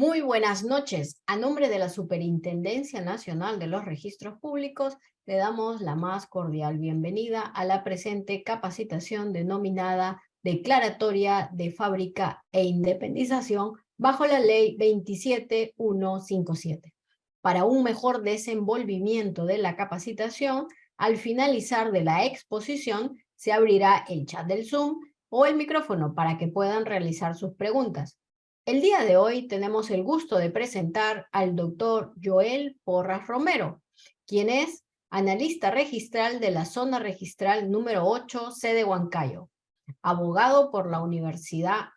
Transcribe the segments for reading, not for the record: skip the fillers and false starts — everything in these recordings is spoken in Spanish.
Muy buenas noches. A nombre de la Superintendencia Nacional de los Registros Públicos, le damos la más cordial bienvenida a la presente capacitación denominada Declaratoria de Fábrica e Independización bajo la Ley 27157. Para un mejor desenvolvimiento de la capacitación, al finalizar de la exposición, se abrirá el chat del Zoom o el micrófono para que puedan realizar sus preguntas. El día de hoy tenemos el gusto de presentar al doctor Joel Porras Romero, quien es analista registral de la zona registral número 8, sede Huancayo, abogado por la Universidad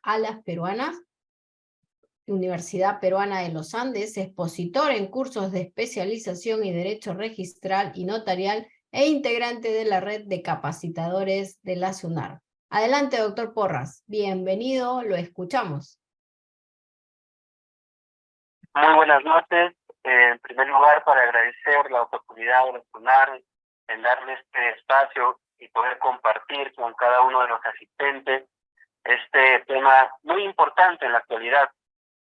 Universidad Peruana de los Andes, expositor en cursos de especialización y derecho registral y notarial e integrante de la red de capacitadores de la SUNAR. Adelante, doctor Porras. Bienvenido, lo escuchamos. Muy buenas noches. En primer lugar, para agradecer la oportunidad de SUNAR en darle este espacio y poder compartir con cada uno de los asistentes este tema muy importante en la actualidad,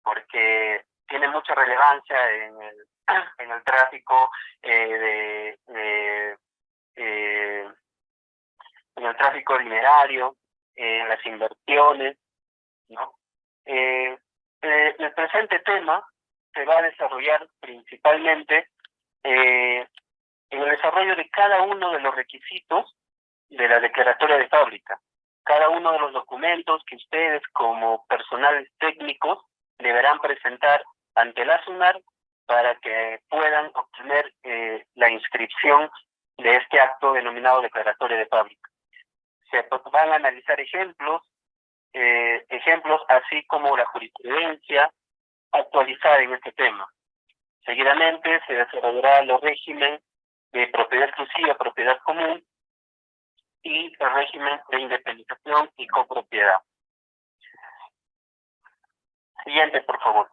porque tiene mucha relevancia en el tráfico en el tráfico dinerario, en las inversiones, ¿no? El presente tema se va a desarrollar principalmente en el desarrollo de cada uno de los requisitos de la declaratoria de fábrica, cada uno de los documentos que ustedes como personales técnicos deberán presentar ante la SUNAR para que puedan obtener la inscripción de este acto denominado declaratoria de fábrica. Se van a analizar ejemplos así como la jurisprudencia actualizada en este tema. Seguidamente se desarrollará los regímenes de propiedad exclusiva, propiedad común y el régimen de independización y copropiedad. Siguiente, por favor.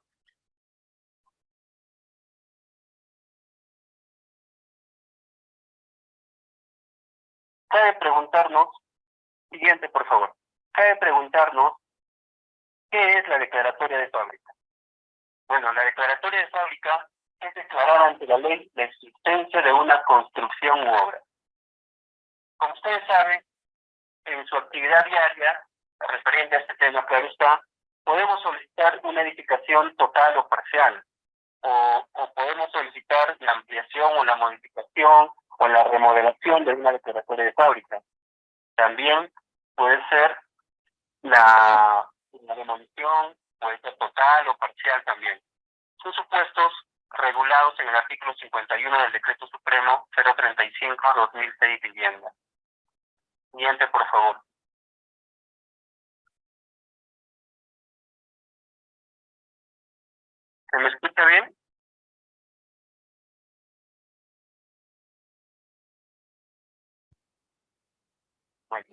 Cabe preguntarnos, siguiente, por favor. Cabe preguntarnos, ¿qué es la declaratoria de fábrica? Bueno, la declaratoria de fábrica es declarar ante la ley la existencia de una construcción u obra. Como ustedes saben, en su actividad diaria, referente a este tema, claro está, podemos solicitar una edificación total o parcial, o podemos solicitar la ampliación o la modificación o la remodelación de una declaratoria de fábrica. También puede ser la demolición, puede ser total o parcial también. Son supuestos regulados en el artículo 51 del Decreto Supremo 035/2006 Vivienda. Siguiente, por favor. ¿Se me escucha bien? Bueno.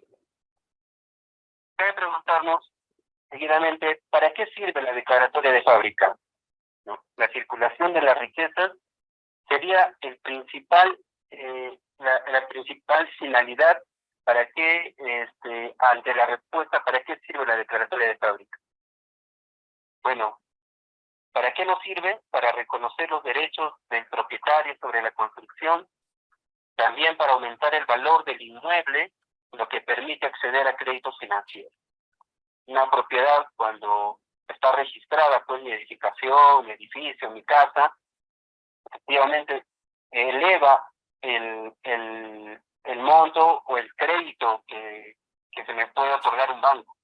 Cabe preguntarnos seguidamente, ¿para qué sirve la declaratoria de fábrica? ¿No? La circulación de las riquezas sería la principal finalidad para que, ante la respuesta, ¿para qué sirve la declaratoria de fábrica? Bueno, ¿para qué nos sirve? Para reconocer los derechos del propietario sobre la construcción, también para aumentar el valor del inmueble, lo que permite acceder a créditos financieros. Una propiedad, cuando está registrada, pues mi edificación, mi edificio, mi casa, efectivamente eleva el monto o el crédito que se me puede otorgar un banco,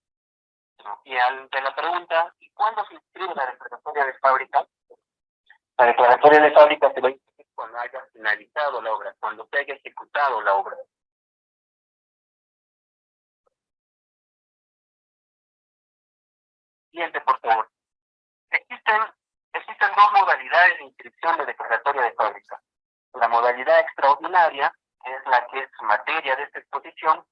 ¿no? Y ante la pregunta, ¿y cuándo se inscribe la declaratoria de fábrica? La declaratoria de fábrica se va a inscribir cuando haya finalizado la obra, cuando se haya ejecutado la obra. Siguiente, por favor. Existen dos modalidades de inscripción de declaratoria de fábrica. La modalidad extraordinaria, que es la que es materia de esta exposición,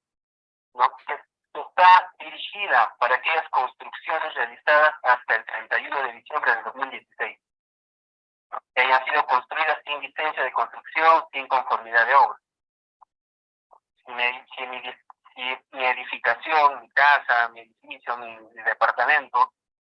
¿no? Que está dirigida para aquellas construcciones realizadas hasta el 31 de diciembre del 2016, que hayan sido construidas sin licencia de construcción, sin conformidad de obra. Si mi edificación, mi casa, mi edificio, mi departamento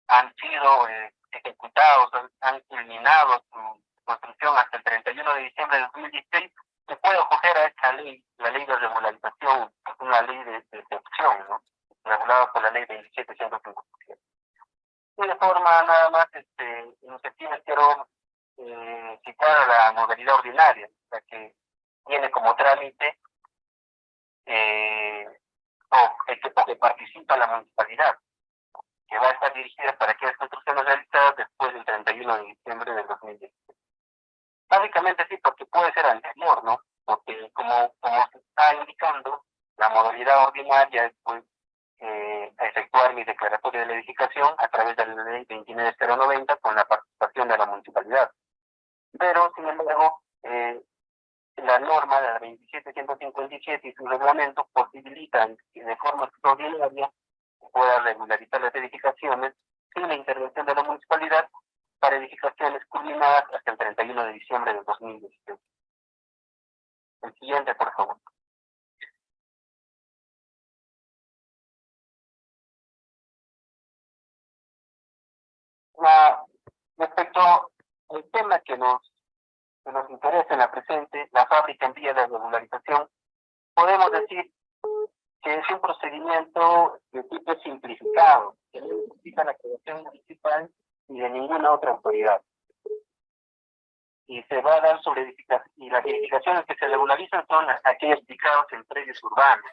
han sido ejecutados, han culminado su construcción hasta el 31 de diciembre de 2016, se puede acoger a esta ley, la ley de regularización, que es una ley de excepción, ¿no? Regulada por la ley 27157. Y de forma nada más, iniciativa quiero citar a la modalidad ordinaria, la que tiene como trámite que participa la municipalidad, que va a estar dirigida para aquellas construcciones realizadas después del 31 de diciembre del 2016. Básicamente sí, porque puede ser anterior, ¿no? Porque como se está indicando, la modalidad ordinaria es pues, efectuar mi declaratoria de la edificación a través de la ley 29090 con la participación de la municipalidad. Pero, sin embargo, la norma de la 27157 y su reglamento posibilitan que de forma extraordinaria se pueda regularizar las edificaciones sin la intervención de la municipalidad para edificaciones culminadas hasta el 31 de diciembre del 2016. El siguiente, por favor. Respecto al tema que nos interesa en la presente, la fábrica en vía de regularización, podemos decir que es un procedimiento de tipo simplificado, que no necesita la creación municipal ni de ninguna otra autoridad. Y se va a dar sobre edificaciones, y las edificaciones que se regularizan son aquellas ubicadas en predios urbanos.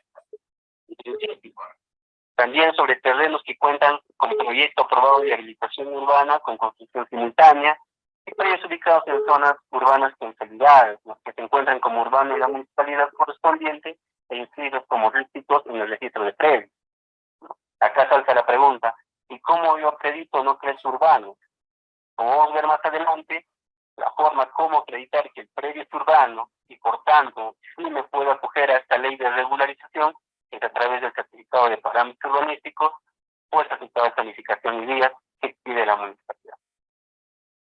También sobre terrenos que cuentan con proyecto aprobado de habilitación urbana con construcción simultánea, y predios ubicados en zonas urbanas consolidadas, los que se encuentran como urbanos en la municipalidad correspondiente e inscritos como rústicos en el registro de predios. Acá salta la pregunta, ¿y cómo yo acredito no crees urbano? Como vamos a ver más adelante, la forma como acreditar que el predio es urbano y por tanto sí me puedo acoger a esta ley de regularización es a través del certificado de parámetros urbanísticos o el certificado de planificación y vías que pide la municipalidad.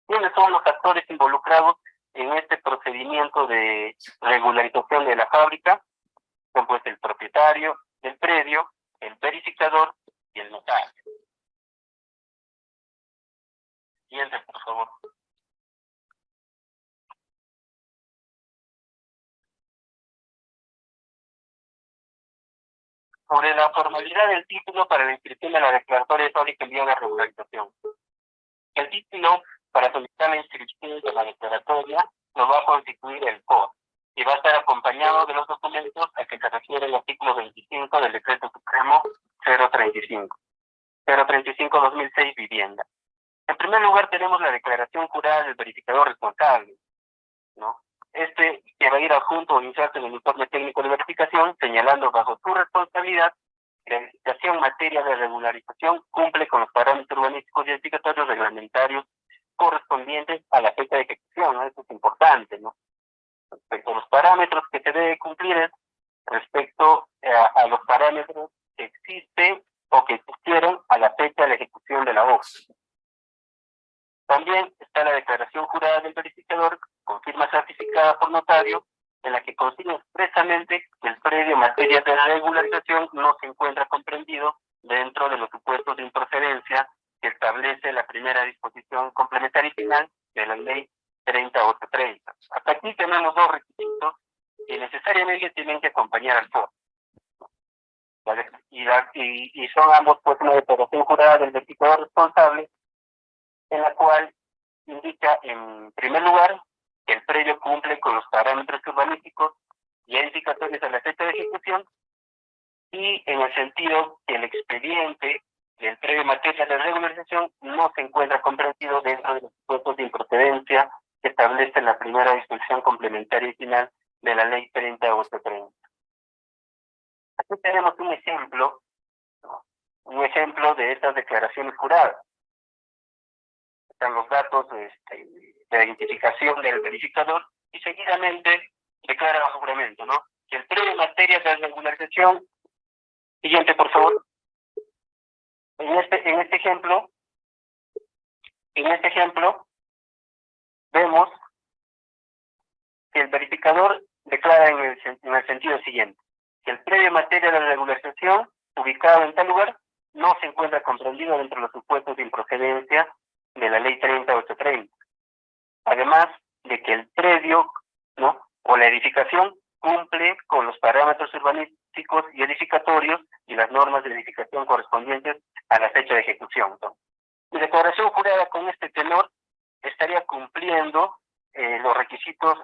¿Quiénes son los actores involucrados en este procedimiento de regularización de la fábrica? Son pues el propietario del predio, el verificador y el notario. Siguiente, por favor. Sobre la formalidad del título para la inscripción de la declaratoria de fábrica en vía de regularización. El título para solicitar la inscripción de la declaratoria lo va a constituir el COD y va a estar acompañado de los documentos a que se refiere el artículo 25 del Decreto Supremo 035-2006 Vivienda. En primer lugar tenemos la declaración jurada del verificador responsable, ¿no? Que va a ir adjunto o inserto en el informe técnico de verificación, señalando bajo su responsabilidad que la edificación en materia de regularización cumple con los parámetros urbanísticos y edificatorios reglamentarios correspondientes a la fecha de ejecución, ¿no? Eso es importante, ¿no? Respecto a los parámetros que se debe cumplir es respecto a los parámetros que existen o que existieron a la fecha de la ejecución de la obra. También está la declaración jurada del verificador con firma certificada por notario, en la que consigna expresamente que el predio en materia de regularización no se encuentra comprendido dentro de los supuestos de improcedencia que establece la primera disposición complementaria y final de la ley 30830. Hasta aquí tenemos dos requisitos que necesariamente tienen que acompañar al FOR. Y son ambos pues una declaración jurada del verificador responsable, en la cual indica en primer lugar que el predio cumple con los parámetros urbanísticos y edificatorios a la fecha de ejecución, y en el sentido que el expediente del predio en materia de regularización no se encuentra comprendido dentro de los supuestos de improcedencia que establece la primera disposición complementaria y final de la ley 30830. Aquí tenemos un ejemplo de estas declaraciones juradas. Están los datos de identificación del verificador y seguidamente declara bajo juramento, ¿no? Que el predio en materia de regularización, siguiente por favor, en este ejemplo vemos que el verificador declara en el sentido siguiente, que el predio en materia de regularización ubicado en tal lugar no se encuentra comprendido dentro de los supuestos de improcedencia de la ley 30830. Además de que el predio, ¿no?, o la edificación cumple con los parámetros urbanísticos y edificatorios y las normas de edificación correspondientes a la fecha de ejecución, ¿no? Mi declaración jurada con este tenor estaría cumpliendo los requisitos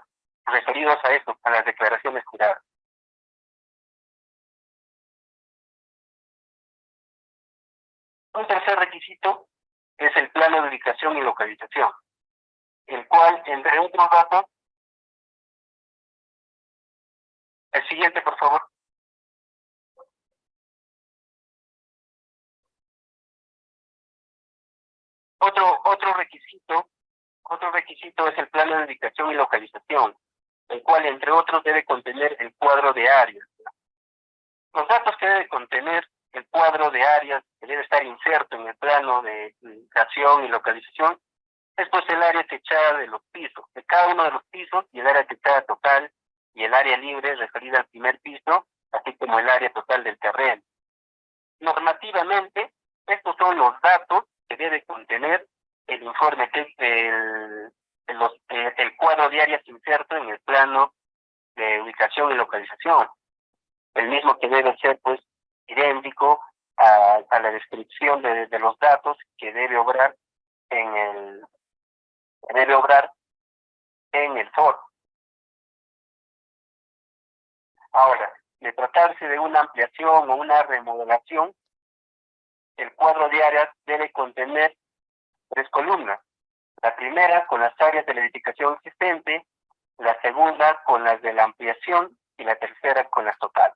referidos a esto, a las declaraciones juradas. Un tercer requisito es el plano de ubicación y localización, el cual, entre otros datos, el siguiente, por favor. Otro requisito es el plano de ubicación y localización, el cual, entre otros, debe contener el cuadro de áreas. Los datos que debe contener el cuadro de áreas, que debe estar inserto en el plano de ubicación y localización, es pues el área techada de los pisos, de cada uno de los pisos, y el área techada total y el área libre referida al primer piso, así como el área total del terreno. Normativamente, estos son los datos que debe contener el informe, el cuadro de áreas inserto en el plano de ubicación y localización. El mismo que debe ser, pues, idéntico a la descripción de los datos que debe obrar en el foro. Ahora, de tratarse de una ampliación o una remodelación, el cuadro de áreas debe contener 3 columnas. La primera con las áreas de la edificación existente, la segunda con las de la ampliación y la tercera con las totales.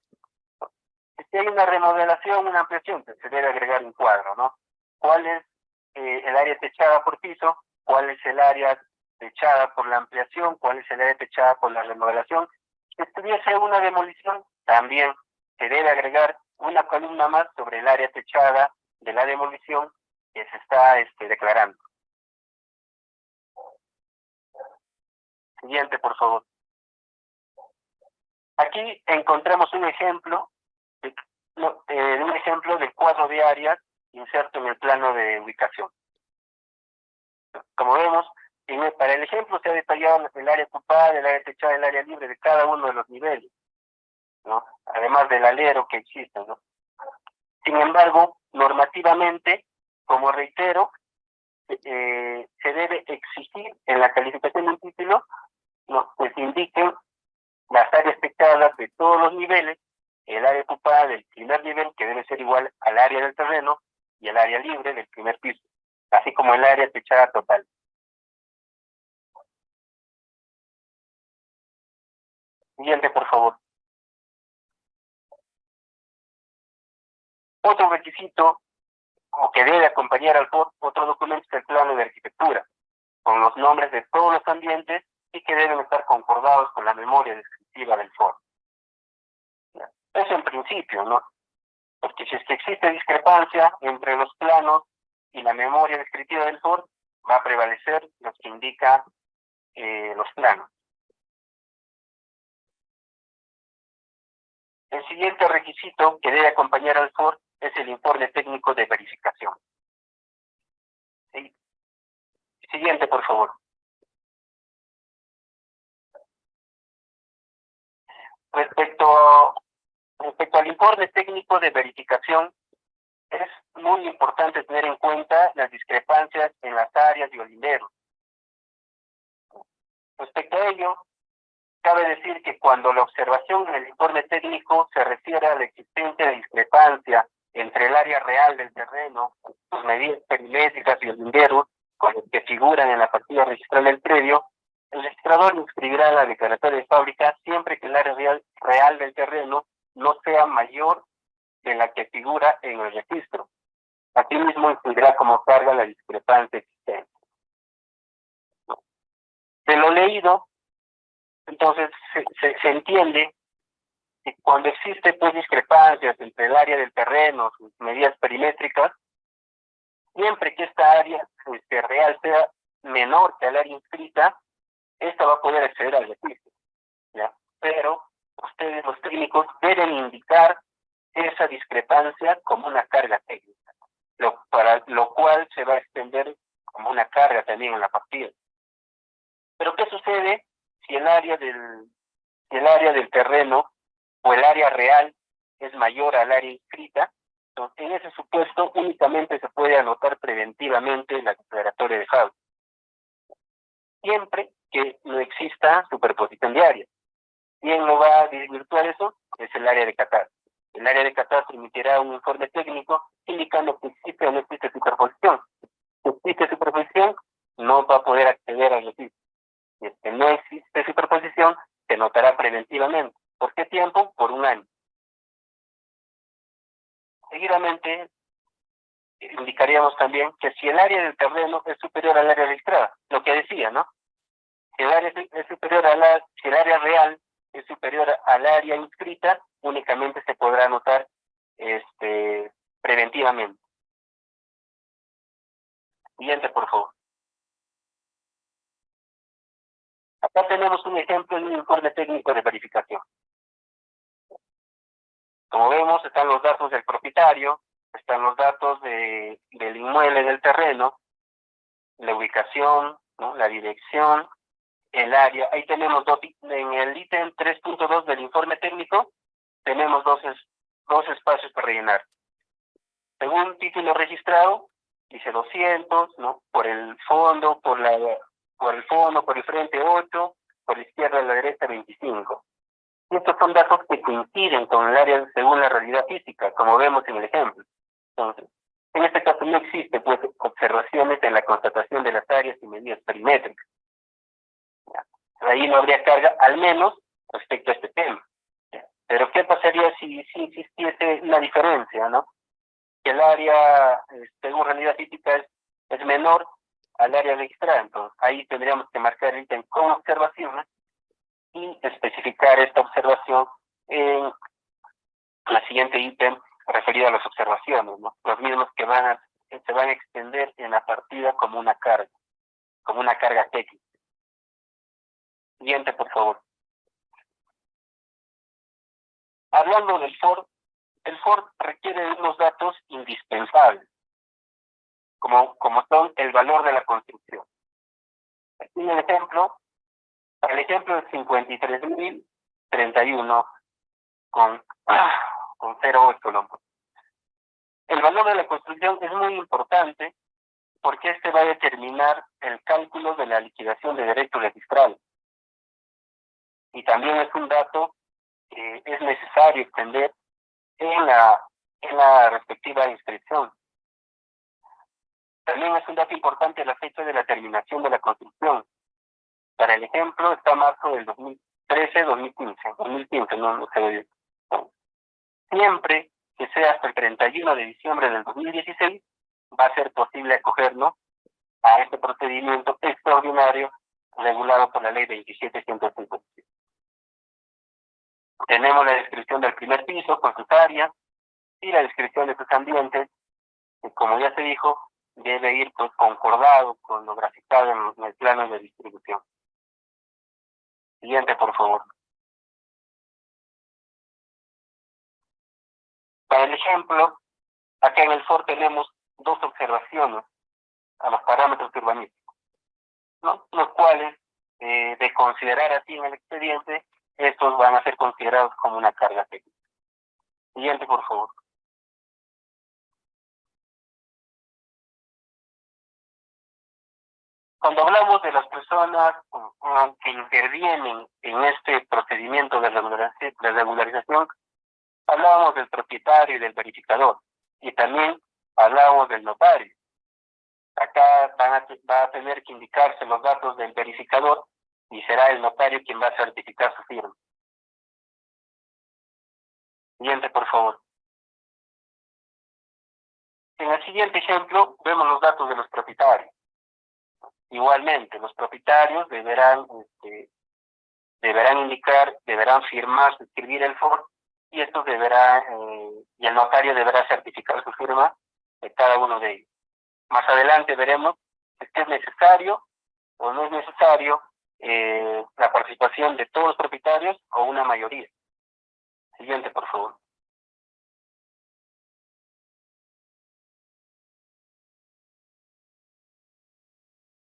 Si hay una remodelación, una ampliación, pues se debe agregar un cuadro, ¿no? ¿Cuál es el área techada por piso? ¿Cuál es el área techada por la ampliación? ¿Cuál es el área techada por la remodelación? Si estuviese una demolición, también se debe agregar una columna más sobre el área techada de la demolición que se está declarando. Siguiente, por favor. Aquí encontramos un ejemplo de cuadro de áreas inserto en el plano de ubicación. Como vemos, para el ejemplo se ha detallado el área ocupada, el área techada, el área libre de cada uno de los niveles, ¿no? Además del alero que existe, ¿no? Sin embargo, normativamente, como reitero, se debe exigir en la calificación de un título, ¿no?, que se indiquen las áreas techadas de todos los niveles, el área ocupada del primer nivel, que debe ser igual al área del terreno, y el área libre del primer piso, así como el área techada total. Siguiente, por favor. Otro requisito, o que debe acompañar al FOR, otro documento, es el plano de arquitectura, con los nombres de todos los ambientes y que deben estar concordados con la memoria descriptiva del FOR. Eso en principio, ¿no? Porque si es que existe discrepancia entre los planos y la memoria descriptiva del FOR, va a prevalecer lo que indica los planos. El siguiente requisito que debe acompañar al FOR es el informe técnico de verificación. ¿Sí? Siguiente, por favor. Respecto al informe técnico de verificación, es muy importante tener en cuenta las discrepancias en las áreas y olinderos. Respecto a ello, cabe decir que cuando la observación en el informe técnico se refiere a la existencia de discrepancia entre el área real del terreno, sus medidas perimétricas y olinderos, con los que figuran en la partida registral del predio, el registrador inscribirá la declaratoria de fábrica siempre que el área real del terreno no sea mayor de la que figura en el registro. Asimismo, incluirá como carga la discrepancia existente. De lo leído, entonces se entiende que cuando existe, pues, discrepancias entre el área del terreno, sus medidas perimétricas, siempre que esta área real sea menor que el área inscrita, esta va a poder acceder al registro, ¿ya? Pero ustedes, los técnicos, deben indicar esa discrepancia como una carga técnica. para lo cual se va a extender como una carga también en la partida. Pero ¿qué sucede si el área del terreno o el área real es mayor al área inscrita? Entonces, en ese supuesto únicamente se puede anotar preventivamente la declaratoria de fábrica, siempre que no exista superposición de áreas. ¿Quién lo va a desvirtuar eso? Es el área de catastro. El área de catastro emitirá un informe técnico indicando que existe o no existe superposición. Si existe superposición, no va a poder acceder al registro. Si es que no existe superposición, se notará preventivamente. ¿Por qué tiempo? Por 1 año. Seguidamente, indicaríamos también que si el área del terreno es superior al área registrada, lo que decía, ¿no? Si el área es superior si el área real es superior al área inscrita, únicamente se podrá anotar preventivamente. Siguiente, por favor. Acá tenemos un ejemplo de un informe técnico de verificación. Como vemos, están los datos del propietario, están los datos del inmueble, del terreno, la ubicación, ¿no? La dirección, el área. Ahí tenemos en el ítem 3.2 del informe técnico, tenemos dos espacios para rellenar. Según título registrado, dice 200, ¿no? Por el fondo, por el frente 8, por la izquierda y la derecha 25. Y estos son datos que coinciden con el área según la realidad física, como vemos en el ejemplo. Entonces, en este caso no existe pues observaciones en la constatación de las áreas y medidas perimétricas. Ahí no habría carga, al menos respecto a este tema. Pero ¿qué pasaría si existiese una diferencia, ¿no? Que el área, según realidad física, es menor al área registrada? Entonces, ahí tendríamos que marcar el ítem con observaciones y especificar esta observación en la siguiente ítem referido a las observaciones, ¿no? Los mismos que se van a extender en la partida como una carga técnica. Siguiente, por favor. Hablando del FOR, el FOR requiere de unos datos indispensables, como son el valor de la construcción. Aquí el ejemplo es 53.031 con 0,8 lombos. El valor de la construcción es muy importante porque este va a determinar el cálculo de la liquidación de derechos registrados. Y también es un dato que es necesario extender en la respectiva inscripción. También es un dato importante la fecha de la terminación de la construcción. Para el ejemplo, está marzo del 2015, no se ve bien. Siempre que sea hasta el 31 de diciembre del 2016, va a ser posible acogernos a este procedimiento extraordinario regulado por la ley 27.157. Tenemos la descripción del primer piso con sus áreas y la descripción de sus ambientes, que como ya se dijo, debe ir pues concordado con lo graficado en el plano de distribución. Siguiente, por favor. Para el ejemplo, acá en el FOR tenemos dos observaciones a los parámetros urbanísticos, ¿no? Los cuales, de considerar así en el expediente, estos van a ser considerados como una carga técnica. Siguiente, por favor. Cuando hablamos de las personas que intervienen en este procedimiento de regularización, hablábamos del propietario y del verificador, y también hablábamos del notario. Acá va a tener que indicarse los datos del verificador y será el notario quien va a certificar su firma. Siguiente, por favor. En el siguiente ejemplo vemos los datos de los propietarios. Igualmente, los propietarios deberán firmar, suscribir el FOR, y y el notario deberá certificar su firma de cada uno de ellos. Más adelante veremos si es necesario o no es necesario la participación de todos los propietarios o una mayoría. Siguiente, por favor.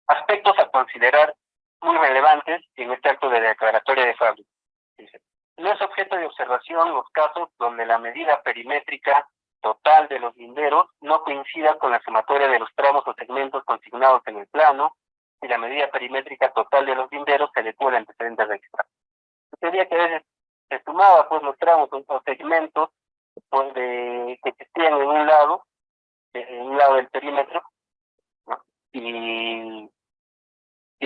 Aspectos a considerar muy relevantes en este acto de declaratoria de fábrica. Dice, no es objeto de observación los casos donde la medida perimétrica total de los linderos no coincida con la sumatoria de los tramos o segmentos consignados en el plano y la medida perimétrica total de los linderos se adecua al antecedente registral. Sería que a veces se sumaba pues los tramos o segmentos pues, que existían en un lado del perímetro, ¿no? Y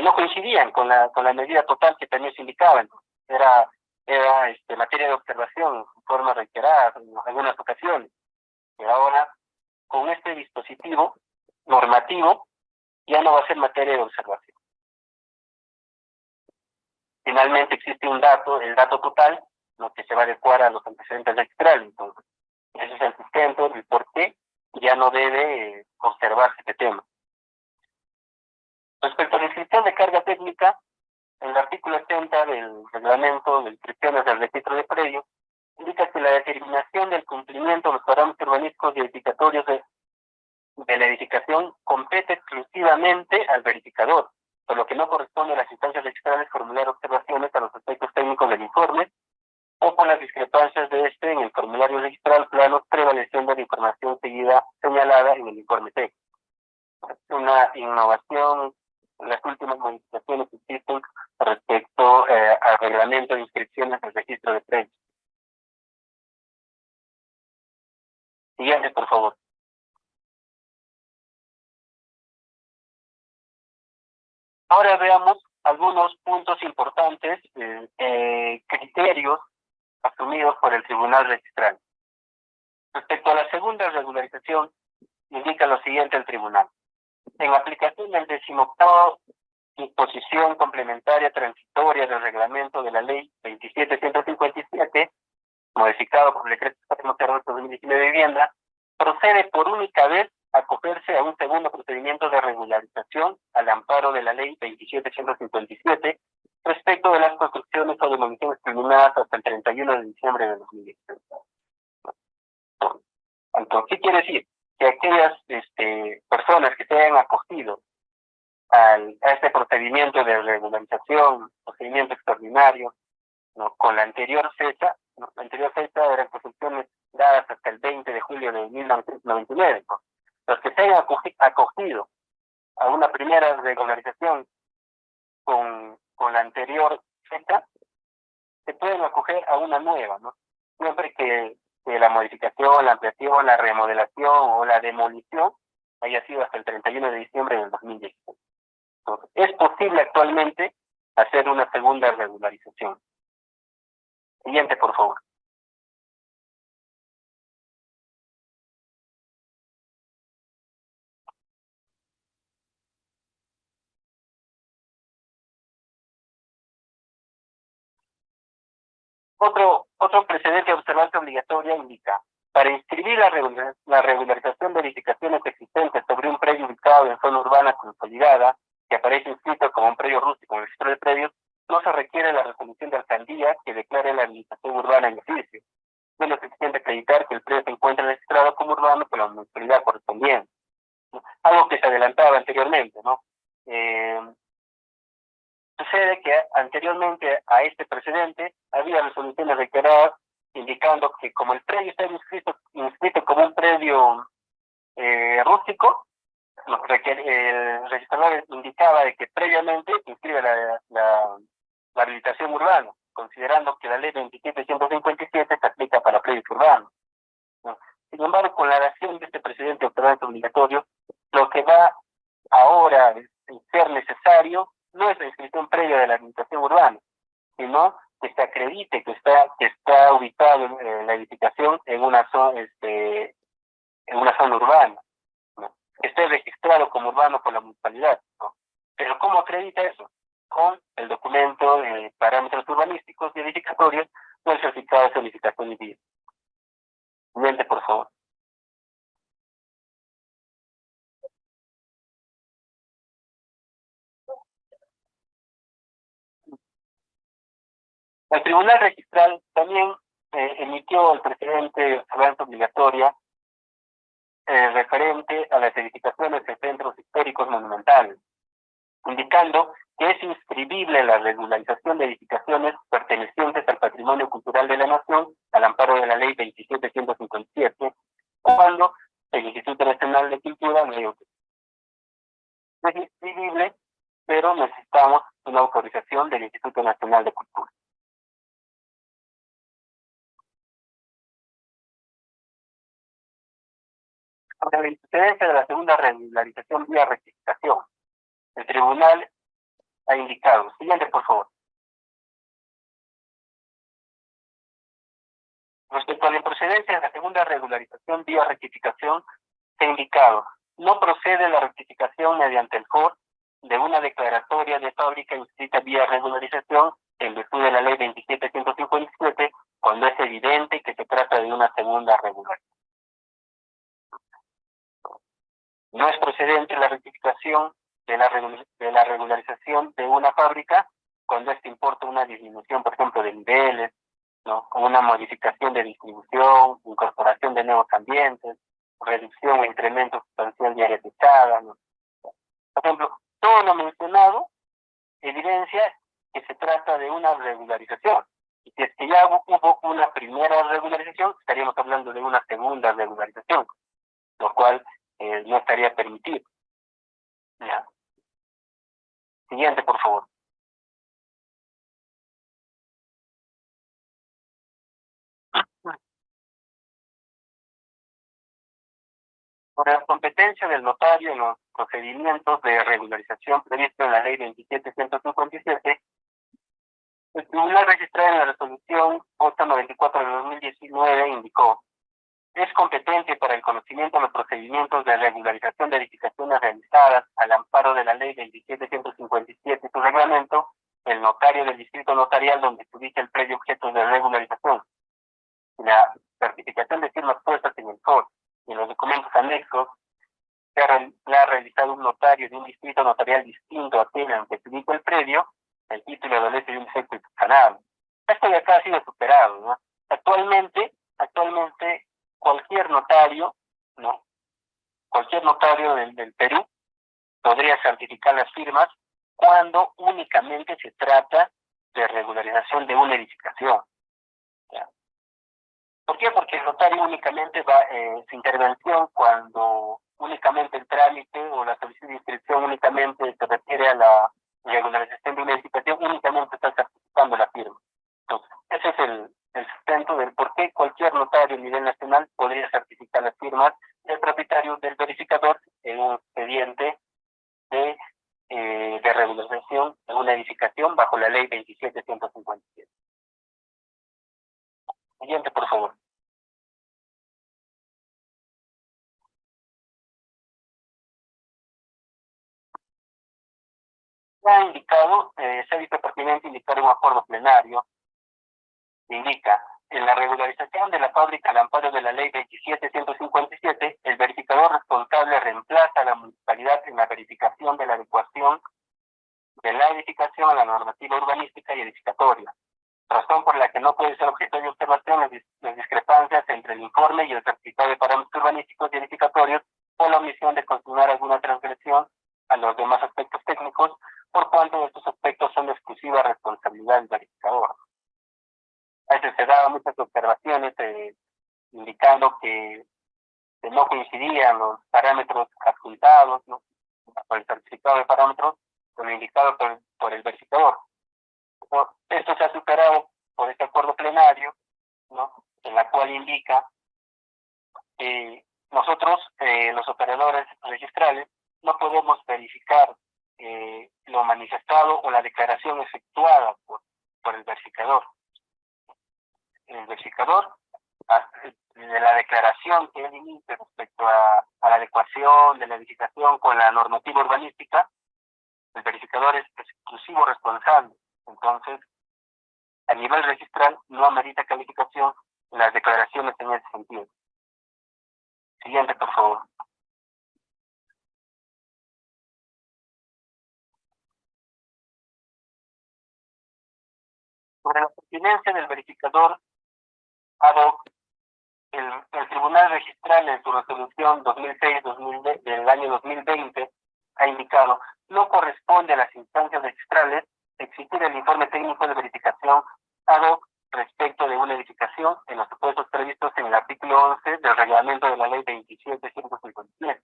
no coincidían con la medida total que también se indicaba. Entonces, era materia de observación en forma reiterada en algunas ocasiones. Y ahora, con este dispositivo normativo, ya no va a ser materia de observación. Finalmente existe un dato, el dato total, lo que se va a adecuar a los antecedentes registrales. Entonces, ese es el sustento, el por qué ya no debe observarse este tema. Respecto a la inscripción de carga técnica, el artículo 80 del reglamento de inscripciones del registro de predios indica que la determinación del cumplimiento de los parámetros urbanísticos y edificatorios de la edificación compete exclusivamente al verificador, por lo que no corresponde a las instancias registrales formular observaciones a los aspectos técnicos del informe o por las discrepancias de este en el formulario registral, planos, prevaleciendo la información señalada en el informe técnico. Es una innovación, las últimas modificaciones que existen respecto al reglamento de inscripciones del registro de predios. Siguiente, por favor. Ahora veamos algunos puntos importantes, criterios asumidos por el Tribunal Registral. Respecto a la segunda regularización, indica lo siguiente el Tribunal. En aplicación del 18ª disposición complementaria transitoria del reglamento de la Ley 27.157, modificado por el Decreto Supremo 08/2019 de Vivienda, procede por única vez a acogerse a un segundo procedimiento de regularización al amparo de la Ley 27.157 respecto de las construcciones o demoliciones culminadas hasta el 31 de diciembre de 2016. Entonces, ¿qué quiere decir? Que aquellas personas que se hayan acogido a este procedimiento de regularización, procedimiento extraordinario, ¿no? Con la anterior fecha, ¿no? La anterior fecha eran construcciones dadas hasta el 20 de julio de 1999, ¿no? Los que se hayan acogido a una primera regularización con la anterior fecha, se pueden acoger a una nueva, ¿no? Siempre que la modificación, la ampliación, la remodelación o la demolición haya sido hasta el 31 de diciembre del 2016. Entonces, es posible actualmente hacer una segunda regularización. Siguiente, por favor. Otro precedente de observancia obligatoria indica, para inscribir la regularización de edificaciones existentes sobre un predio ubicado en zona urbana consolidada, que aparece inscrito como un predio rústico en el registro de predios, no se requiere la resolución de alcaldía que declare la habilitación urbana en el edificio. No es suficiente acreditar que el predio se encuentra registrado como urbano por la municipalidad correspondiente, ¿no? Algo que se adelantaba anteriormente, ¿no? Sucede que anteriormente a este precedente había resoluciones reiteradas indicando que como el predio está inscrito como un predio rústico, el registrador indicaba de que previamente inscribe la habilitación urbana, considerando que la ley 27.157 se aplica para predios urbanos, ¿no? Sin embargo, con la dación de este precedente observante obligatorio, lo que va ahora a ser necesario no es la inscripción previa de la habilitación urbana, sino que se acredite que está ubicado la edificación en una zona urbana, ¿no? Que esté registrado como urbano por la municipalidad, ¿no? Pero ¿cómo acredita eso? Con el documento de parámetros urbanísticos y edificatorios del certificado de zonificación y vía. Siguiente, por favor. El Tribunal Registral también emitió el precedente de observancia obligatoria referente a las edificaciones de centros históricos monumentales. indicando que es inscribible la regularización de edificaciones pertenecientes al patrimonio cultural de la nación al amparo de la ley 2757, cuando el Instituto Nacional de Cultura no es inscribible, pero necesitamos una autorización del Instituto Nacional de Cultura. Sobre la improcedencia de la segunda regularización vía rectificación, el tribunal ha indicado. Siguiente, por favor. Respecto a la improcedencia de la segunda regularización vía rectificación, se ha indicado, no procede la rectificación mediante el FOR de una declaratoria de fábrica inscrita vía regularización en virtud de la ley 2757, cuando es evidente que se trata de una segunda regularización. No es procedente la rectificación de la regularización de una fábrica cuando este importa una disminución, por ejemplo, de niveles, ¿no? O una modificación de distribución, incorporación de nuevos ambientes, reducción o incremento sustancial de área techada, ¿no? Por ejemplo, todo lo mencionado evidencia que se trata de una regularización. Y si es que ya hubo una primera regularización, estaríamos hablando de una segunda regularización, lo cual no estaría permitido. ¿Ya? Siguiente, por favor. Sobre la competencia del notario en los procedimientos de regularización previstos en la ley 2757, el Tribunal registrado en la resolución 894 de 2019 indicó: es competente para el conocimiento de los procedimientos de regularización de edificaciones realizadas al amparo de la ley 2757 y su reglamento, el notario del distrito notarial donde se ubica el predio objeto de regularización. La certificación de firmas puestas en el FOR y en los documentos anexos la ha realizado un notario de un distrito notarial distinto a aquel en que se ubica el predio, el título adolece de un defecto institucional. Esto de acá ha sido superado, ¿no? Actualmente, cualquier notario, ¿no? Cualquier notario del Perú podría certificar las firmas cuando únicamente se trata de regularización de una edificación. ¿Ya? ¿Por qué? Porque el notario únicamente va su intervención cuando únicamente el trámite o la solicitud de inscripción únicamente se refiere a la regularización de una edificación, únicamente está certificando la firma. Entonces, ese es el sustento del por qué cualquier notario a nivel nacional podría certificar las firmas del propietario del verificador en un expediente de regularización de una edificación bajo la ley 2757. Siguiente, por favor. Se ha indicado, se ha visto pertinente indicar un acuerdo plenario. Indica, en la regularización de la fábrica al amparo de la ley 2757, el verificador responsable reemplaza a la municipalidad en la verificación de la adecuación de la edificación a la normativa urbanística y edificatoria, razón por la que no puede ser objeto de observación las discrepancias entre el informe y el certificado de parámetros urbanísticos y edificatorios por la omisión de consignar alguna transgresión a los demás aspectos técnicos, por cuanto estos aspectos son de exclusiva responsabilidad del verificador. A veces se daban muchas observaciones indicando que no coincidían los parámetros adjuntados, ¿no? Por el certificado de parámetros con lo indicado por el verificador. Esto se ha superado por este acuerdo plenario, ¿no? En la cual indica que nosotros, los operadores registrales, no podemos verificar lo manifestado o la declaración efectuada por el verificador. El verificador, de la declaración que él inicia respecto a la adecuación de la edificación con la normativa urbanística, el verificador es exclusivo responsable. Entonces, a nivel registral no amerita calificación las declaraciones en ese sentido. Siguiente, por favor. Sobre la pertinencia del verificador ad hoc, el Tribunal Registral en su resolución 2006 del año 2020 ha indicado: no corresponde a las instancias registrales exigir el informe técnico de verificación ad hoc respecto de una edificación en los supuestos previstos en el artículo 11 del reglamento de la ley 27.157,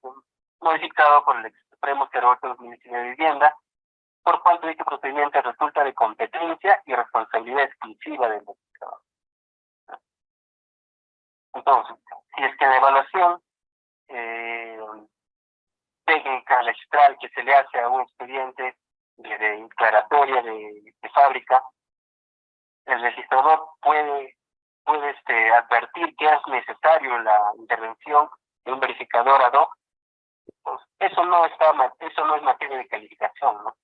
modificado por el Supremo 08/2019 de Vivienda, por cuanto dicho procedimiento resulta de competencia y responsabilidad exclusiva del verificador. Entonces, si es que la evaluación técnica registral que se le hace a un expediente de declaratoria de fábrica, el registrador puede advertir que es necesario la intervención de un verificador ad hoc, pues eso no es materia de calificación, ¿no?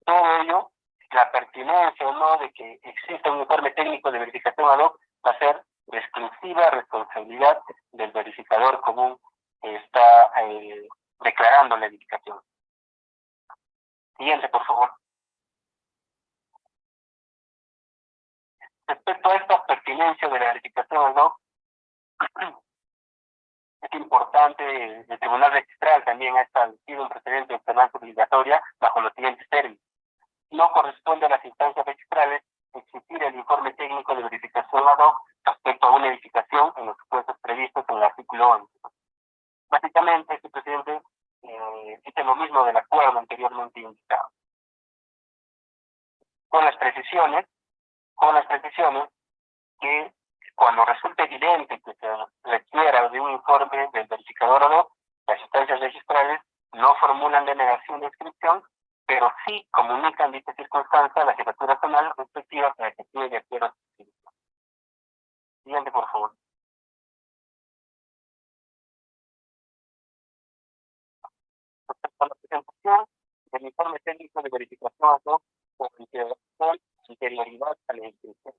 Todo ello, la pertinencia o no de que exista un informe técnico de verificación ad hoc va a ser de exclusiva responsabilidad del verificador común que está declarando la edificación. Siguiente, por favor. Respecto a esta pertinencia de la verificación ad hoc, es importante, el Tribunal Registral también ha establecido un procedimiento de observancia obligatoria bajo los siguientes términos. No corresponde a las instancias registrales exigir el informe técnico de verificación ad hoc respecto a una edificación en los supuestos previstos en el artículo 11. Básicamente, este presidente dice lo mismo del acuerdo anteriormente indicado. Con las precisiones que cuando resulte evidente que se requiera de un informe del verificador ad hoc, las instancias registrales no formulan denegación de inscripción, pero sí comunican dicha circunstancia a la Jefatura Zonal respectiva para que se de acuerdo a su inscripción. Siguiente, por favor. Respecto a la presentación del informe técnico de verificación ad hoc con anterioridad a la inscripción.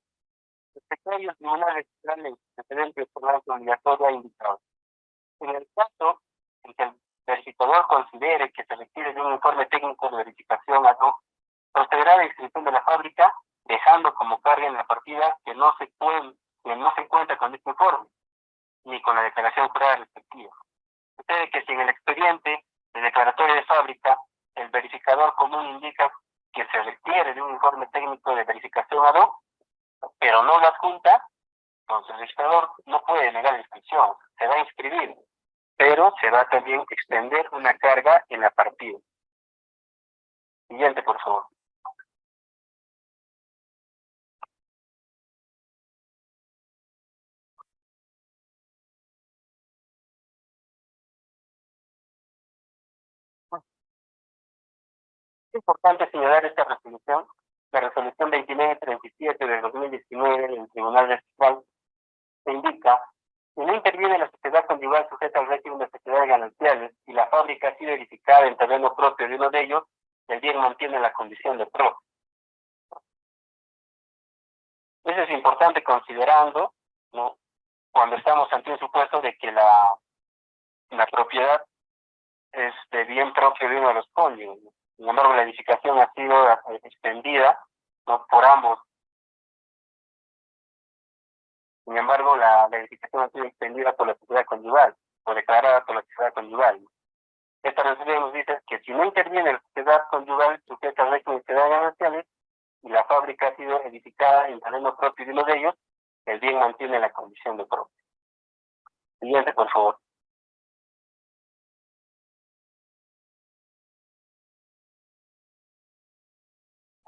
Respecto a ello, el Tribunal Registral en precedente observancia obligatoria indicado. En el caso en que el verificador considere que se requiere de un informe técnico de verificación ad hoc, procederá a la inscripción de la fábrica, dejando como carga en la partida que no se cuenta con este informe, ni con la declaración jurada respectiva. Sucede que si en el expediente de declaratoria de fábrica el verificador común indica que se requiere de un informe técnico de verificación ad hoc, pero no lo adjunta, entonces el registrador no puede negar la inscripción, se va a inscribir, pero se va a también extender una carga en la partida. Siguiente, por favor. Es importante señalar esta resolución, la resolución 2937 del 2019 del Tribunal Registral, se indica que no interviene la sociedad conyugal sujeta al régimen de sociedades gananciales y la fábrica ha sido edificada en terreno propio de uno de ellos, el bien mantiene la condición de propio. Eso es importante considerando, ¿no?, cuando estamos ante un supuesto de que la propiedad es de bien propio de uno de los cónyuges. Sin embargo, la edificación ha sido extendida, ¿no?, por ambos. Sin embargo, la edificación ha sido extendida por la sociedad conyugal, o declarada por la sociedad conyugal. Esta resolución nos dice que si no interviene la sociedad conyugal sujeta al régimen de sociedades gananciales y la fábrica ha sido edificada en terreno propio de uno de ellos, el bien mantiene la condición de propio. Siguiente, por favor.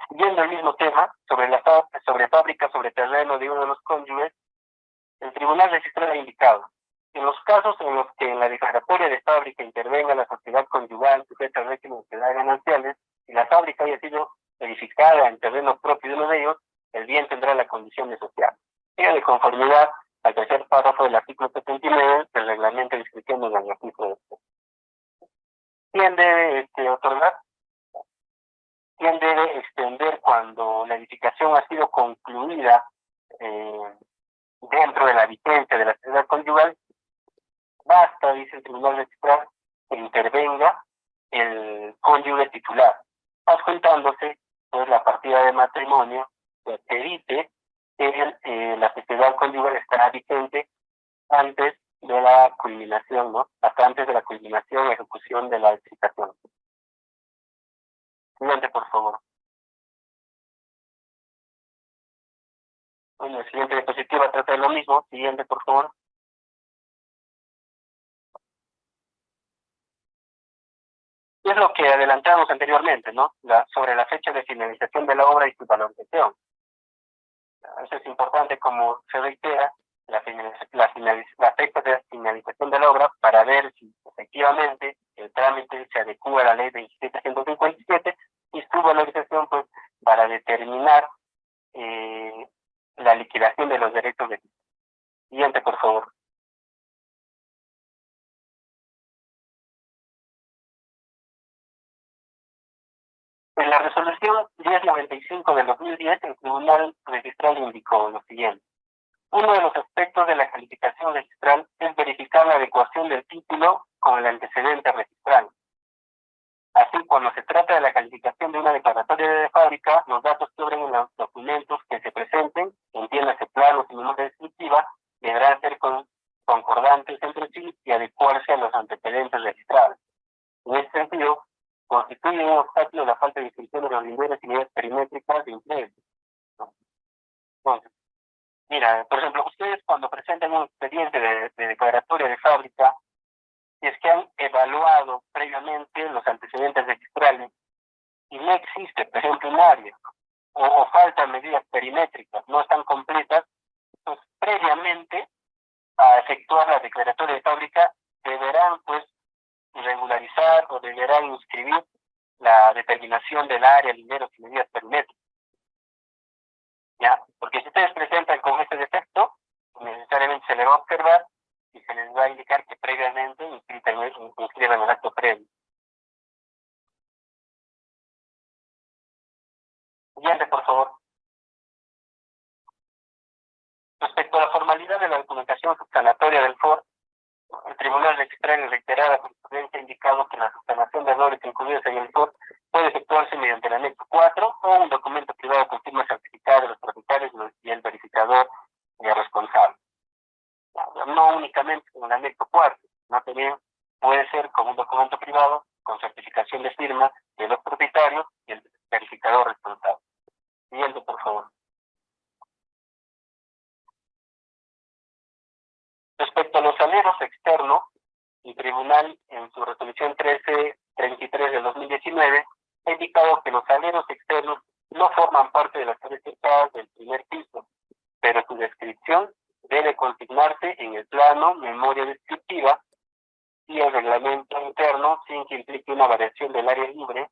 Siguiendo el mismo tema, sobre fábrica sobre terreno de uno de los cónyuges, el Tribunal Registral ha indicado: en los casos en los que en la declaratoria de fábrica intervenga la sociedad conyugal sujeta al régimen de sociedades gananciales y la fábrica haya sido edificada en terreno propio de uno de ellos, el bien tendrá la condición de social. Ello de conformidad al tercer párrafo del artículo 79 del reglamento de inscripción en el artículo 2. ¿Quién debe otorgar? ¿Quién debe extender cuando la edificación ha sido concluida dentro de la vigencia de la sociedad conyugal? Basta, dice el Tribunal Registral, que intervenga el cónyuge titular, adjuntándose pues la partida de matrimonio, que evite que la sociedad conyugal estará vigente antes de la culminación, ¿no?, hasta antes de la culminación y ejecución de la edificación. Siguiente, por favor. Bueno, la siguiente diapositiva trata de lo mismo. Siguiente, por favor. Es lo que adelantamos anteriormente, ¿no? Sobre la fecha de finalización de la obra y su valorización. Eso es importante, como se reitera, la fecha de finalización de la obra para ver si efectivamente el trámite se adecua a la ley 27.157 y su valorización, pues, para determinar la liquidación de los derechos de... Siguiente, por favor. En la resolución 1095 del 2010, el Tribunal Registral indicó lo siguiente. Uno de los aspectos de la calificación registral es verificar la adecuación del título con el antecedente registral. Así, cuando se trata de la calificación de una declaratoria de fábrica, los datos que obren en los documentos que se presenten, entiéndase planos y memoria descriptiva, deberán ser concordantes entre sí y adecuarse a los antecedentes registrados. En este sentido, constituye un obstáculo la falta de descripción de los niveles y medidas perimétricas de interés. Entonces, mira, por ejemplo, ustedes cuando presentan un expediente de declaratoria de fábrica, si es que han evaluado previamente los antecedentes registrales y no existe, por ejemplo, un área o faltan medidas perimétricas, no están completas, pues previamente a efectuar la declaratoria de fábrica deberán pues regularizar o deberán inscribir la determinación del área, lineros y medidas perimétricas. ¿Ya? Porque si ustedes presentan con este defecto, necesariamente se le va a observar y se les va a indicar que previamente inscriban el acto previo. Siguiente, por favor. Respecto a la formalidad de la documentación subsanatoria del FOR, el Tribunal Registral en reiterada jurisprudencia ha indicado que la subsanación de errores incluidos en el FOR puede efectuarse mediante el anexo 4 o un documento privado con firma certificada de los propietarios y el verificador responsable. No únicamente con el anexo 4, sino también puede ser con un documento privado con certificación de firma de los propietarios y el verificador responsable. Siguiente, por favor. Respecto a los aleros externos, el Tribunal, en su resolución 1333 del 2019, ha indicado que los aleros externos no forman parte de las áreas cercadas del primer piso, pero su descripción debe consignarse en el plano, memoria descriptiva y el reglamento interno sin que implique una variación del área libre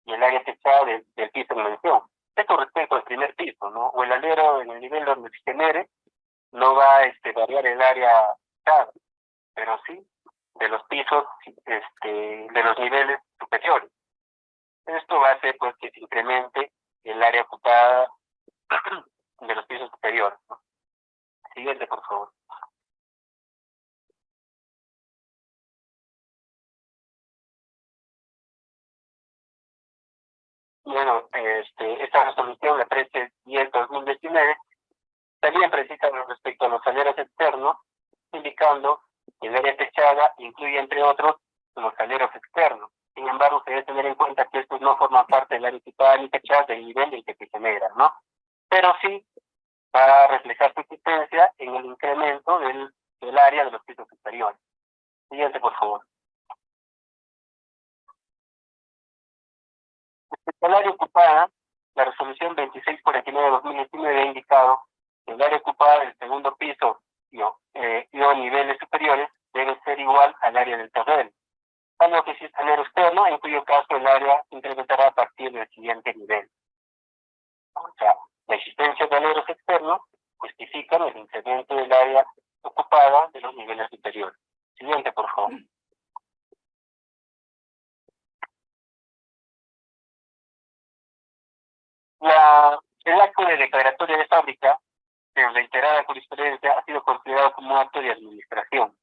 y el área techada del piso en mención. Esto respecto al primer piso, ¿no? O el alero en el nivel donde se genere no va a variar el área techada, pero sí de los pisos, de los niveles superiores. Esto va a hacer pues que se incremente el área ocupada de los pisos superiores, ¿no? Siguiente, por favor. Bueno, esta resolución, la 1310-2019, también precisa respecto a los aleros externos, indicando que el área techada incluye, entre otros, los aleros externos. Sin embargo, se debe tener en cuenta que estos no forman parte del área equipada ni techada del nivel en que se generan, ¿no? Pero sí va a reflejar su existencia en el incremento del área de los pisos superiores. Siguiente, por favor. Respecto al área ocupada, la resolución 2649-2019 ha indicado que el área ocupada del segundo piso y o niveles superiores debe ser igual al área del terreno. Salvo que exista alero externo, en cuyo caso el área se incrementará a partir del siguiente nivel. O sea, la existencia de aleros externos justifica el incremento del área ocupada de los niveles superiores. Siguiente, por favor. El acto de declaratoria de fábrica, en reiterada jurisprudencia, ha sido considerado como un acto de administración.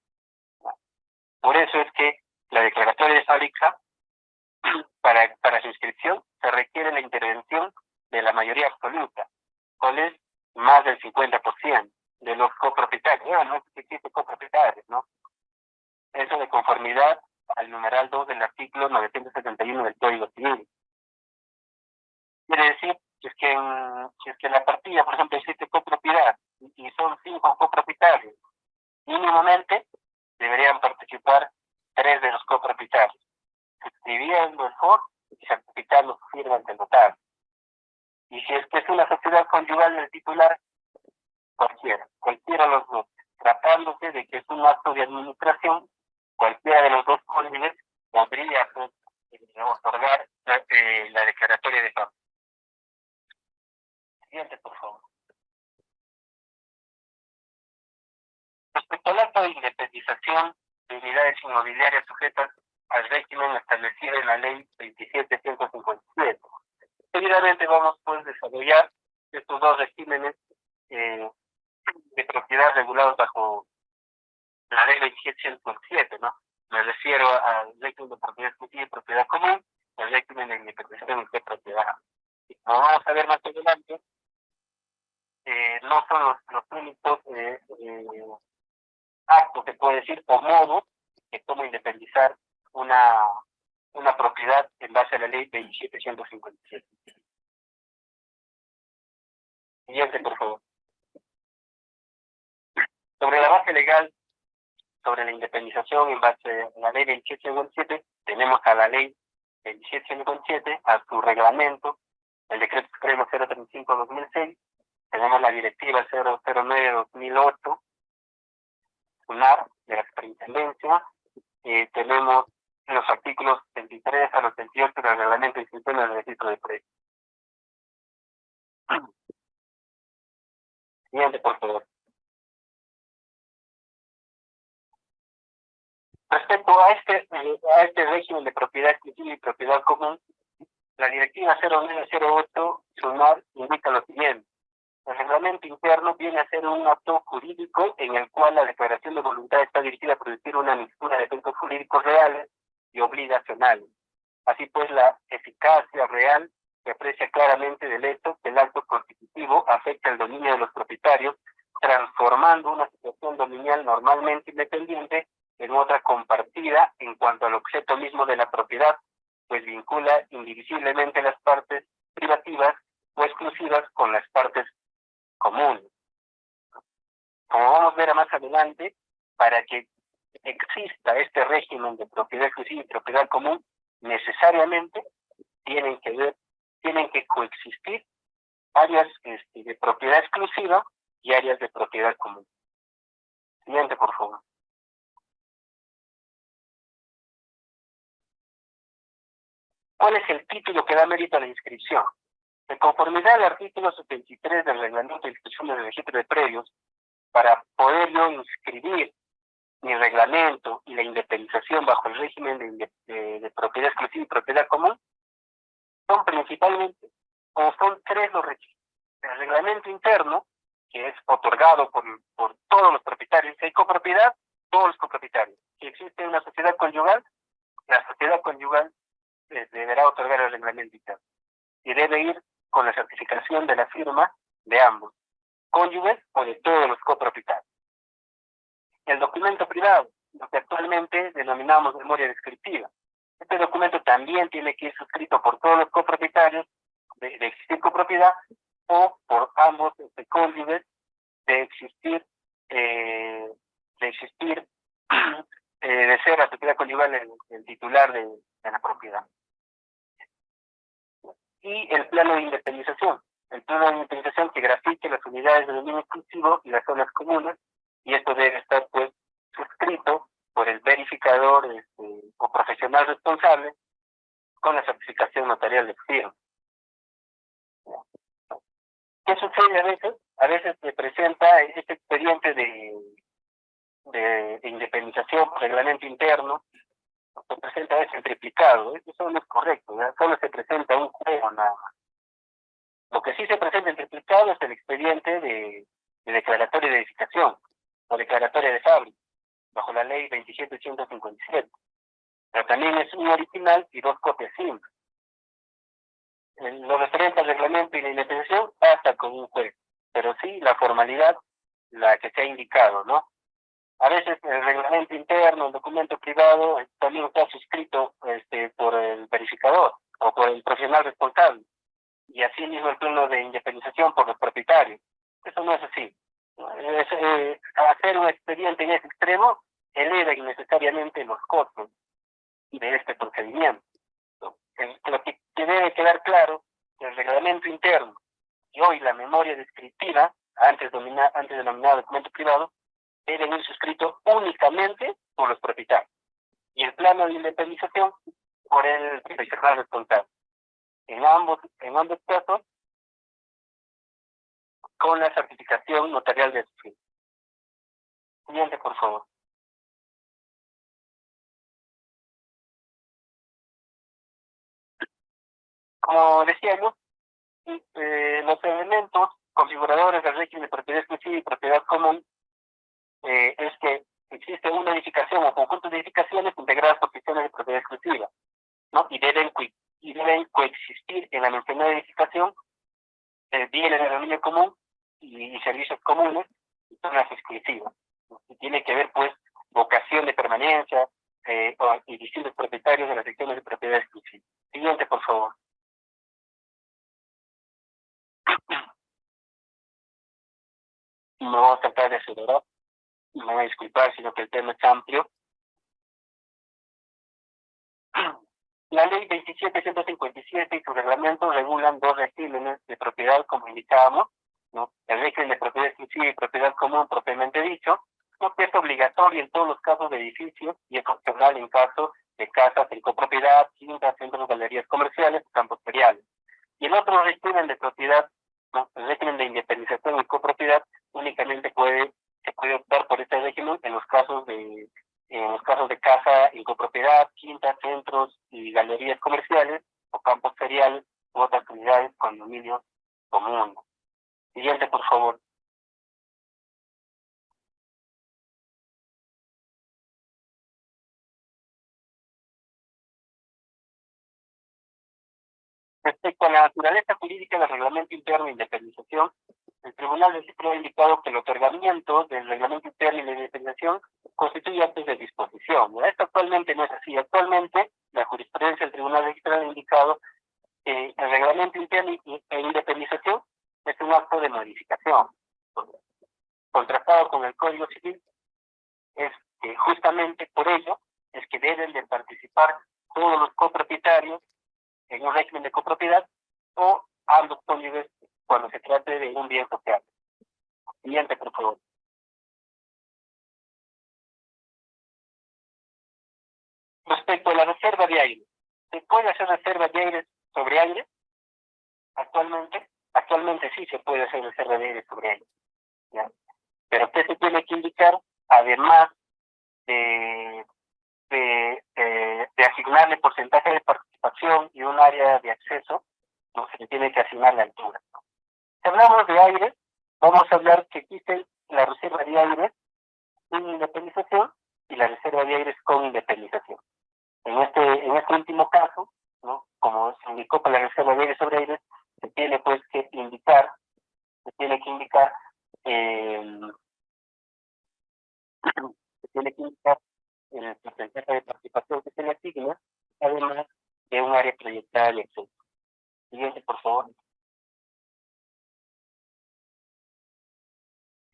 Por eso es que la declaratoria de fábrica, para su inscripción, se requiere la intervención de la mayoría absoluta, cuál es más del 50% de los copropietarios. No existe copropietarios, ¿no? Eso de conformidad al numeral 2 del artículo 971 del Código Civil. cualquiera de los dos, tratándose de que es un acto de administración, cualquiera de los dos cónyuges podría pues, otorgar la declaratoria de fábrica. Siguiente, por favor. Respecto al acto de independización de unidades inmobiliarias sujetas al régimen establecido en la ley 27.157. Seguidamente vamos pues a desarrollar estos dos regímenes de propiedad regulados bajo la ley 27.157, ¿no? Me refiero al régimen de propiedad exclusiva y propiedad común, el régimen de independización de propiedad. Como vamos a ver más adelante, no son los únicos actos, se puede decir, o modos que cómo independizar una propiedad en base a la ley 27.157. Siguiente, por favor. Sobre la base legal, sobre la independización en base a la ley 27.157, tenemos a la ley 27.157, a su reglamento, el decreto supremo 035/2006, tenemos la directiva 009/2008, SUNAR, de la superintendencia, tenemos los artículos 73 a los 78 del reglamento de institución del registro de precios. Siguiente, por favor. Respecto a este régimen de propiedad exclusiva y propiedad común, la directiva 0908 SUNAR indica lo siguiente. El reglamento interno viene a ser un acto jurídico en el cual la declaración de voluntad está dirigida a producir una mixtura de efectos jurídicos reales y obligacionales. Así pues, la eficacia real se aprecia claramente del hecho que el acto constitutivo afecta el dominio de los propietarios, transformando una situación dominial normalmente independiente en otra compartida en cuanto al objeto mismo de la propiedad, pues vincula indivisiblemente las partes privativas o exclusivas con las partes comunes. Como vamos a ver más adelante, para que exista este régimen de propiedad exclusiva y propiedad común, necesariamente tienen que coexistir áreas de propiedad exclusiva y áreas de propiedad común. Siguiente, por favor. ¿Cuál es el título que da mérito a la inscripción? En conformidad al artículo 73 del reglamento de inscripción del registro de predios, para poder yo inscribir mi reglamento y la independización bajo el régimen de propiedad exclusiva y propiedad común, son principalmente, o son tres los requisitos. El reglamento interno, que es otorgado por todos los propietarios. Si hay copropiedad, todos los copropietarios. Si existe una sociedad conyugal, la sociedad conyugal deberá otorgar el reglamento interno. Y debe ir con la certificación de la firma de ambos, cónyuges o de todos los copropietarios. El documento privado, lo que actualmente denominamos memoria descriptiva. Este documento también tiene que ir suscrito por todos los copropietarios de existir copropiedad o por ambos cónyuges de ser la sociedad conyugal el titular de la propiedad. Y el plano de independización. El plano de independización que grafique las unidades de dominio exclusivo y las zonas comunes, y esto debe estar pues suscrito por el verificador o profesional responsable con la certificación notarial de firma. ¿Qué sucede a veces? A veces se presenta este expediente de independización por reglamento interno, se presenta a veces en triplicado. Eso no es correcto, ¿verdad? Solo se presenta un juego nada más. Lo que sí se presenta en triplicado es el expediente de declaratoria de edificación o declaratoria de fábrica, bajo la ley 27.157. Pero también es un original y dos copias simples. Lo referente al reglamento y la independización pasa con un juez, pero sí la formalidad, la que se ha indicado, ¿no? A veces el reglamento interno, el documento privado, también está suscrito por el verificador o por el profesional responsable, y así mismo el plano de independización por los propietarios. Eso no es así. Hacer un expediente en ese extremo eleva innecesariamente los costos de este procedimiento. Lo que debe quedar claro, el reglamento interno y hoy la memoria descriptiva antes denominado documento privado, deben ir suscritos únicamente por los propietarios. Y el plano de independización por el profesional responsable. En ambos casos, con la certificación notarial de su fin. Siguiente, por favor. Como decíamos, los elementos configuradores del régimen de propiedad exclusiva y propiedad común es que existe una edificación o conjunto de edificaciones integradas por secciones de propiedad exclusiva, ¿no? Y deben coexistir en la mencionada edificación bienes de dominio común y servicios comunes y zonas exclusivas. Y tiene que ver, pues, vocación de permanencia y distintos propietarios de las secciones de propiedad exclusiva. Siguiente, por favor. No voy a tratar de acelerar, me van a disculpar, sino que el tema es amplio. La ley 27.157 y su reglamento regulan dos regímenes de propiedad, como indicábamos, ¿no? El régimen de propiedad exclusiva y propiedad común propiamente dicho, ¿no? Que es obligatorio en todos los casos de edificios y es opcional en caso de casas en copropiedad, quintas, centros, galerías comerciales, campos feriales. Y el otro régimen de propiedad, ¿no? El régimen de independización y copropiedad, únicamente se puede optar por este régimen en los casos de casa en copropiedad, quintas, centros y galerías comerciales o campos feriales u otras unidades con dominio común. Siguiente, por favor. Respecto a la naturaleza jurídica del reglamento interno de independización, el Tribunal de Justicia ha indicado que el otorgamiento del reglamento interno de independización constituye actos de disposición. Esto actualmente no es así. Actualmente, la jurisprudencia del Tribunal de Justicia ha indicado que el reglamento interno de independización es un acto de modificación. Contrastado con el Código Civil, es que justamente por ello es que deben de participar todos los copropietarios en un régimen de copropiedad o ambos cónyuges cuando se trate de un bien social. Siguiente, por favor. Respecto a la reserva de aire, ¿se puede hacer reserva de aire sobre aire? Actualmente sí se puede hacer reserva de aire sobre aire, ¿ya? Pero ¿qué se tiene que indicar? Además de asignarle porcentaje de participación y un área de acceso, no se le tiene que asignar la altura. Si hablamos de aire, vamos a hablar que existe la reserva de aire sin independización y la reserva de aire con independización. En este último caso, ¿no? Como se indicó para la reserva de aire sobre aire, se tiene pues que indicar el porcentaje de participación que se le asigna, además de un área proyectada de acceso. Siguiente, por favor.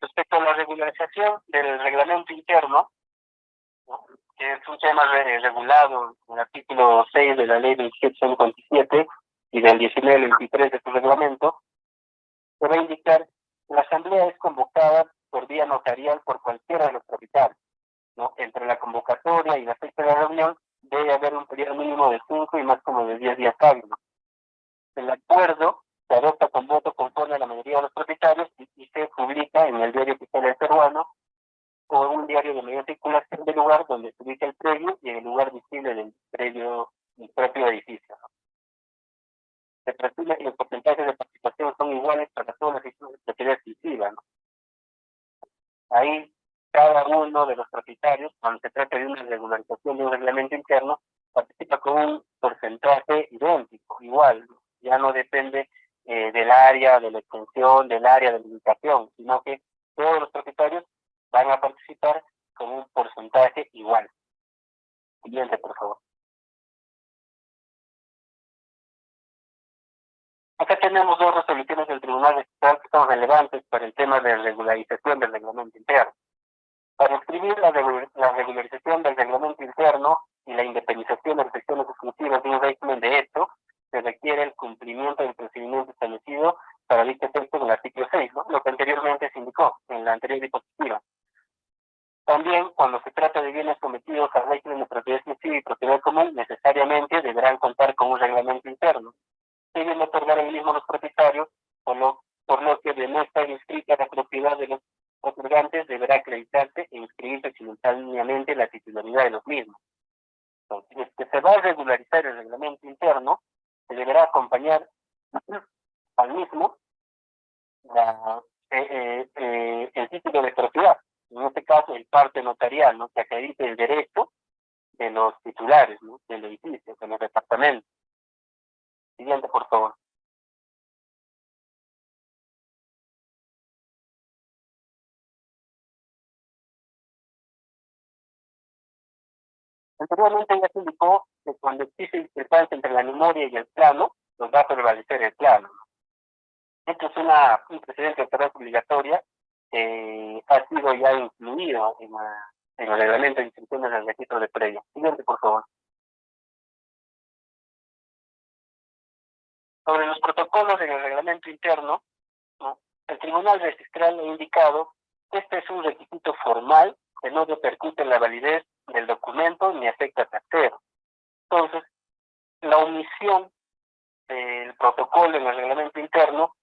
Respecto a la regularización del reglamento interno, ¿no? Que es un tema regulado en el artículo 6 de la ley 27.57 y del 19.23 de su reglamento, se va a indicar que la asamblea es convocada por vía notarial por cualquiera de los propietarios, ¿no? Entre la convocatoria y la fecha de la reunión debe haber un periodo mínimo de 5 y máximo de 10 días hábiles. El acuerdo se adopta con voto conforme a la mayoría de los propietarios y se publica en el diario oficial del peruano o un diario de mayor circulación del lugar donde se ubica el predio y en el lugar visible del propio edificio, ¿no? Se presume que los porcentajes de participación son iguales para todas las instituciones de propiedad exclusiva, ¿no? Ahí cada uno de los propietarios, cuando se trata de una regularización de un reglamento interno, participa con un porcentaje idéntico, igual, ¿no? Ya no depende del área, de la extensión, del área de limitación, sino que todos los propietarios van a participar con un porcentaje igual. Siguiente, por favor. Acá tenemos dos resoluciones del Tribunal de Justicia que son relevantes para el tema de regularización del reglamento interno. Para escribir la regularización del reglamento interno y la independización de las secciones exclusivas de un régimen de hecho, se requiere el cumplimiento del procedimiento establecido para dicho efecto en el artículo 6, ¿no? Lo que anteriormente se indicó en la anterior diapositiva. También, cuando se trata de bienes sometidos al régimen de propiedad exclusiva y propiedad común, necesariamente deberán contar con un reglamento interno. Deben otorgar el mismo a los propietarios, por lo que de no estar inscrita la propiedad de los otorgantes, deberá acreditarse e inscribirse simultáneamente la titularidad de los mismos. Entonces, que se va a regularizar el reglamento interno, se deberá acompañar al mismo el título de propiedad, en este caso el parte notarial, ¿no?, que acredite el derecho de los titulares, ¿no?, del edificio, de los departamentos. Siguiente, por favor. Anteriormente ya se indicó que cuando existe discrepancia entre la memoria y el plano, los va a prevalecer el plano. Esto es un precedente de autoridad obligatoria que ha sido ya incluido en el reglamento de instrucciones del registro de previa. Siguiente, por favor. Sobre los protocolos en el reglamento interno, ¿no?, el Tribunal Registral ha indicado que este es un requisito formal que no repercute en la validez del documento ni afecta a terceros. Entonces, la omisión del protocolo en el reglamento interno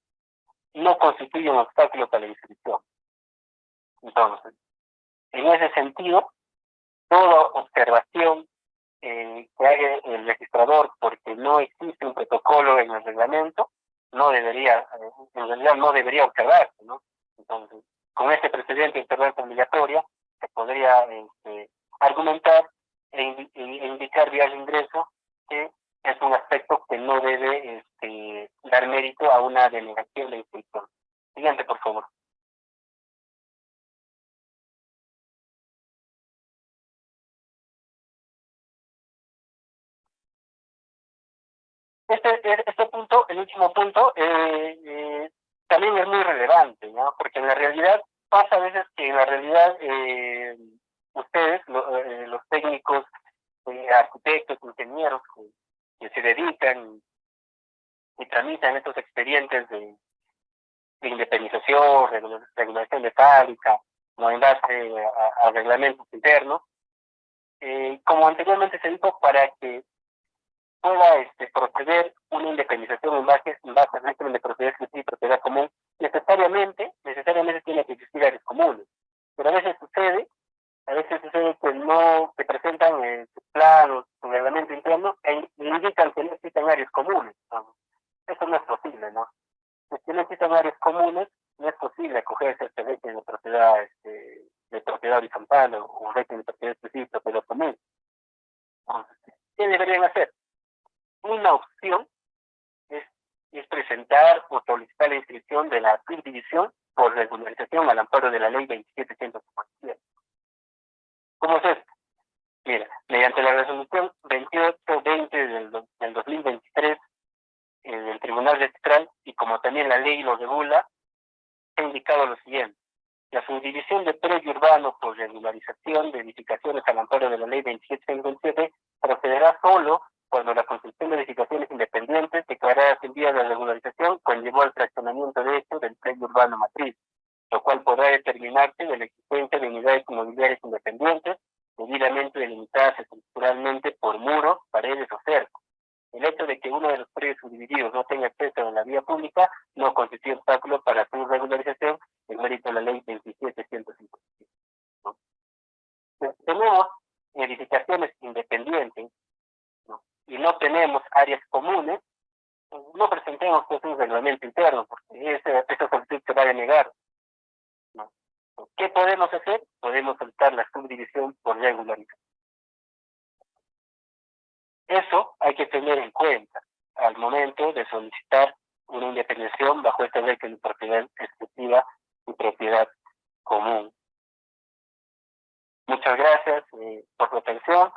no constituye un obstáculo para la inscripción. Entonces, en ese sentido, toda observación que haga el registrador porque no existe un protocolo en el reglamento, no debería, en realidad no debería observarse, ¿no? Entonces, con este precedente de observancia obligatoria, se podría argumentar e indicar vía de ingreso que es un aspecto que no debe dar mérito a una denegación de inscripción. Siguiente, por favor. Este punto, el último punto, también es muy relevante, ¿no? Porque en la realidad, pasa a veces que en la realidad ustedes, los técnicos, arquitectos, ingenieros que se dedican y tramitan estos expedientes de independización, regulación de fábrica, no en base a reglamentos internos, como anteriormente se dijo, para que pueda proceder una independización en base al régimen de propiedad exclusiva y propiedad común, necesariamente tiene que existir áreas comunes. Pero a veces sucede que no se presentan planos, su reglamento interno, e indican que no existen áreas comunes, ¿no? Eso no es posible, ¿no? Si no existen áreas comunes, no es posible acogerse a este régimen de propiedad horizontal o un régimen de propiedad exclusiva y propiedad común. Entonces, ¿qué deberían hacer? Una opción es presentar o solicitar la inscripción de la subdivisión por regularización al amparo de la ley 27.157. ¿Cómo es esto? Mira, mediante la resolución 2820 del 2023 del Tribunal Registral, y como también la ley lo regula, ha indicado lo siguiente: la subdivisión de predio urbano por regularización de edificaciones al amparo de la ley 27.157 procederá solo cuando la construcción de edificaciones independientes declaradas en vía de regularización conllevó al fraccionamiento de hecho del predio urbano matriz, lo cual podrá determinarse de la existencia de unidades inmobiliarias independientes debidamente delimitadas estructuralmente por muros, paredes o cercos. El hecho de que uno de los predios subdivididos no tenga acceso a la vía pública no constituye obstáculo para su regularización en mérito de la ley 27.157. ¿No? Tenemos edificaciones independientes, ¿no?, y no tenemos áreas comunes, no presentemos pues un reglamento interno, porque esa solicitud se va a denegar, ¿no? ¿Qué podemos hacer? Podemos solicitar la subdivisión por regularización. Eso hay que tener en cuenta al momento de solicitar una independización bajo este régimen de propiedad exclusiva y propiedad común. Muchas gracias por su atención.